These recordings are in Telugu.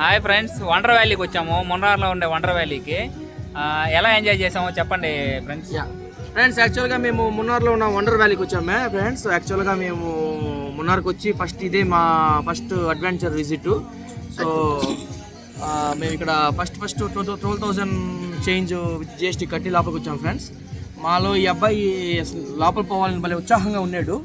హాయ్ ఫ్రెండ్స్, వండర్ వ్యాలీకి వచ్చాము. మున్నార్లో ఉండే వండర్ వ్యాలీకి ఎలా ఎంజాయ్ చేసామో చెప్పండి ఫ్రెండ్స్. ఫ్రెండ్స్ యాక్చువల్గా మేము మున్నార్లో ఉన్న వండర్ వ్యాలీకి వచ్చామే ఫ్రెండ్స్. యాక్చువల్గా మేము మున్నార్కి వచ్చి ఇదే మా ఫస్ట్ అడ్వెంచర్ విజిట్. సో మేము ఇక్కడ ఫస్ట్ 12,000 చేంజ్ విత్ జిఎస్టీ కట్టి లోపలికి వచ్చాము ఫ్రెండ్స్. మాలో ఈ అబ్బాయి లోపల పోవాలని భలే ఉత్సాహంగా ఉన్నాడు.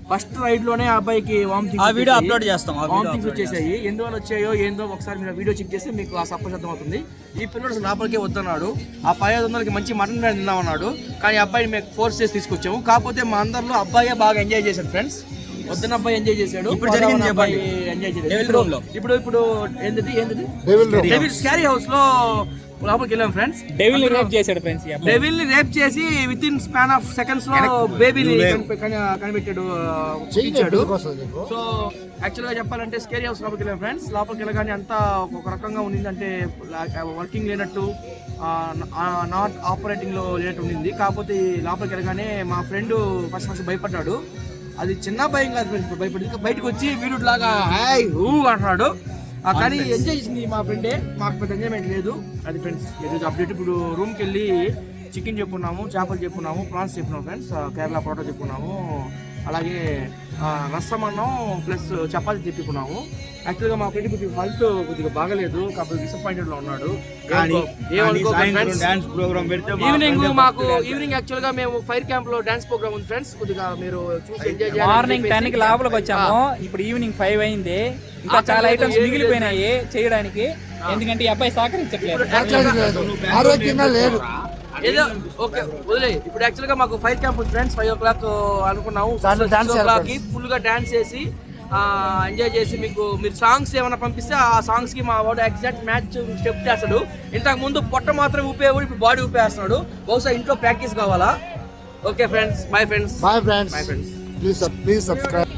ఫస్ట్ రైడ్లోనే ఆ అబ్బాయికి వామిటింగ్స్ వచ్చేసాయి. ఎందువల్ల వచ్చాయో ఏందో ఒకసారి మీరు వీడియో చెక్ చేస్తే మీకు ఆ సప్పశబ్దం అవుతుంది. ఈ పిల్లడు లోపలికే వద్దన్నాడు. ఆ 500 మంచి మటన్ బిర్యానీ తిందామన్నాడు. కానీ అబ్బాయిని మేము ఫోర్స్ చేసి తీసుకొచ్చాము. కాకపోతే మా అందరిలో అబ్బాయే బాగా ఎంజాయ్ చేశాడు ఫ్రెండ్స్. వద్దన అబ్బాయి ఎంజాయ్ చేశాడు. ఇప్పుడు ఏంటి స్కారీ హౌస్ లో లోపలికి వెళ్ళాం ఫ్రెండ్స్. డెవిల్ ని రేప్ చేశాడు ఫ్రెండ్స్. డెవిల్ ని రేప్ చేసి with in span of seconds లో బేబీని కనిపెట్టాడు. సో యాక్చువల్ గా చెప్పాలంటే స్కేరీ హౌస్ లోపలికి వెళ్ళాం ఫ్రెండ్స్. లోపలికి వెళ్ళగానే అంతా ఒక రకంగా ఉండింది. అంటే వర్కింగ్ లేనట్టు, నాట్ ఆపరేటింగ్ లో లేనట్టు ఉండింది. కాకపోతే లోపలికి వెళ్ళగానే మా ఫ్రెండ్ ఫస్ట్ భయపడ్డాడు. అది చిన్న భయం కాదు ఫ్రెండ్స్, భయపడింది. బయటకు వచ్చి వీడు లాగా హాయ్ హూ అంటున్నాడు. కానీ ఎంజాయ్ చేసింది మా ఫ్రెండే, మాకు పెద్ద ఎంజాయ్మెంట్ లేదు. అది ఫ్రెండ్స్ ఈరోజు అప్డేట్. ఇప్పుడు రూమ్కి వెళ్ళి చికెన్ చెప్పుకున్నాము, చేపలు చెప్పుకున్నాము, ప్రాన్స్ చెప్పుకున్నాము ఫ్రెండ్స్, కేరళ పరోటా చెప్పుకున్నాము, అలాగే రసం అన్నం ప్లస్ చపాతీ చెప్పుకున్నాము. యాక్చువల్గా మా ఫ్రెండ్ హెల్త్ కొద్దిగా బాగలేదు, కాకపోతే డిసప్పాయింటెడ్ లో ఉన్నాడు. ఈవినింగ్ యాక్చువల్ గా మేము ఫైర్ క్యాంప్ లో డాన్స్ ప్రోగ్రామ్ ఉంది ఫ్రెండ్స్. కొద్దిగా మీరు చూసి ఎంజాయ్ చేయాలి. మార్నింగ్ 10 కి లోపలికి వచ్చాము. ఇప్పుడు ఈవినింగ్ 5 అయింది. ఇంకా చాలా ఐటమ్స్ మిగిలిపోయినాయి చేయడానికి. ఎందుకంటే ఈ అబ్బాయి సహకరించట్లేదు. ఏదో ఓకే వదిలే. ఇప్పుడు యాక్చువల్ గా మాకు ఫైర్ క్యాంప్ ఉంది ఫ్రెండ్స్. 5 o'clock అనుకున్నాము. 6 o'clock ఫుల్ గా డాన్స్ చేసి ఎంజాయ్ చేసి మీరు సాంగ్స్ ఏమైనా పంపిస్తే ఆ సాంగ్స్ కి మా వాడు ఎగ్జాక్ట్ మ్యాచ్ స్టెప్ చేస్తాడు. ఇంతకు ముందు పొట్ట మాత్రం ఊపేవాడు, ఇప్పుడు బాడీ ఊపేస్తున్నాడు. బహుశా ఇంట్లో ప్రాక్టీస్ కావాలా. Okay friends, bye friends. Please subscribe.